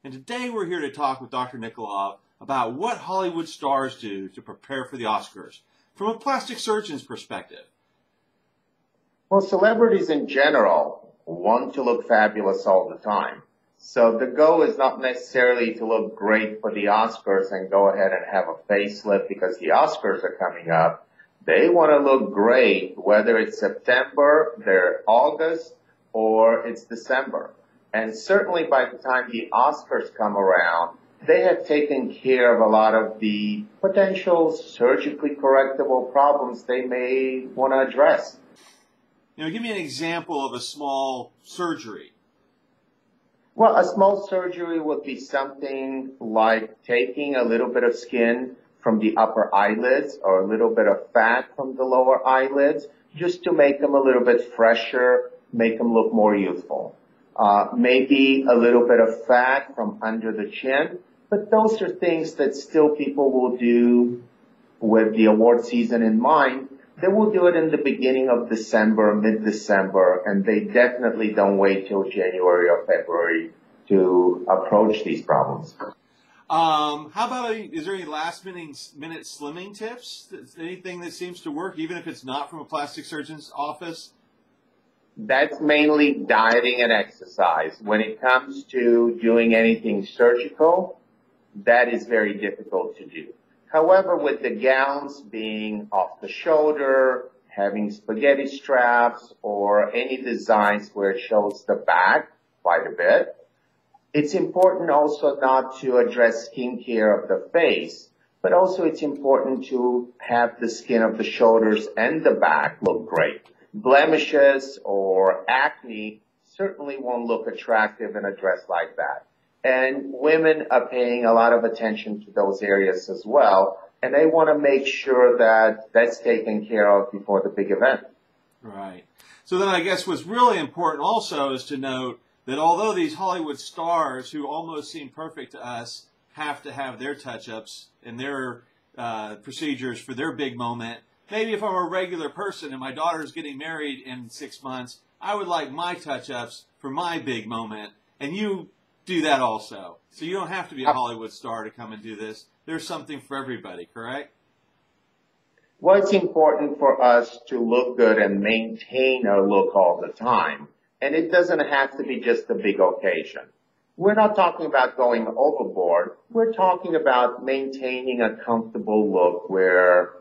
and today we're here to talk with Dr. Nikolov about what Hollywood stars do to prepare for the Oscars from a plastic surgeon's perspective. Well, celebrities in general want to look fabulous all the time. So the goal is not necessarily to look great for the Oscars and go ahead and have a facelift because the Oscars are coming up. They want to look great, whether it's September, they're August, or it's December. And certainly by the time the Oscars come around, they have taken care of a lot of the potential surgically correctable problems they may want to address. Give me an example of a small surgery. Well, a small surgery would be something like taking a little bit of skin from the upper eyelids or a little bit of fat from the lower eyelids just to make them a little bit fresher, make them look more youthful. Maybe a little bit of fat from under the chin, but those are things that still people will do with the award season in mind. They will do it in the beginning of December, mid-December, and they definitely don't wait till January or February to approach these problems. How about, is there any last-minute slimming tips? Anything that seems to work, even if it's not from a plastic surgeon's office? That's mainly dieting and exercise. When it comes to doing anything surgical, that is very difficult to do. However, with the gowns being off the shoulder, having spaghetti straps, or any designs where it shows the back quite a bit, it's important also not to address skincare of the face, but also it's important to have the skin of the shoulders and the back look great. Blemishes or acne certainly won't look attractive in a dress like that. And women are paying a lot of attention to those areas as well, and they want to make sure that that's taken care of before the big event. Right. So then I guess what's really important also is to note that although these Hollywood stars who almost seem perfect to us have to have their touch-ups and their procedures for their big moment, maybe if I'm a regular person and my daughter's getting married in 6 months, I would like my touch-ups for my big moment, and you do that also. So you don't have to be a Hollywood star to come and do this. There's something for everybody, correct? Well, it's important for us to look good and maintain our look all the time. And it doesn't have to be just a big occasion. We're not talking about going overboard. We're talking about maintaining a comfortable look where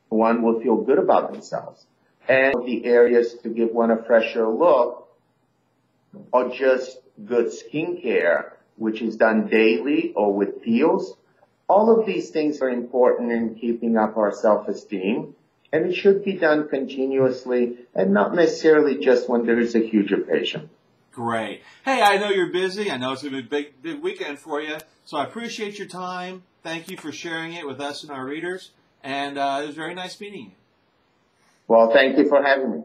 one will feel good about themselves. And the areas to give one a fresher look are just good skincare, which is done daily or with peels. All of these things are important in keeping up our self-esteem, and it should be done continuously and not necessarily just when there is a huge occasion. Great. Hey, I know you're busy. I know it's going to be a big weekend for you, so I appreciate your time. Thank you for sharing it with us and our readers, and it was very nice meeting you. Well, thank you for having me.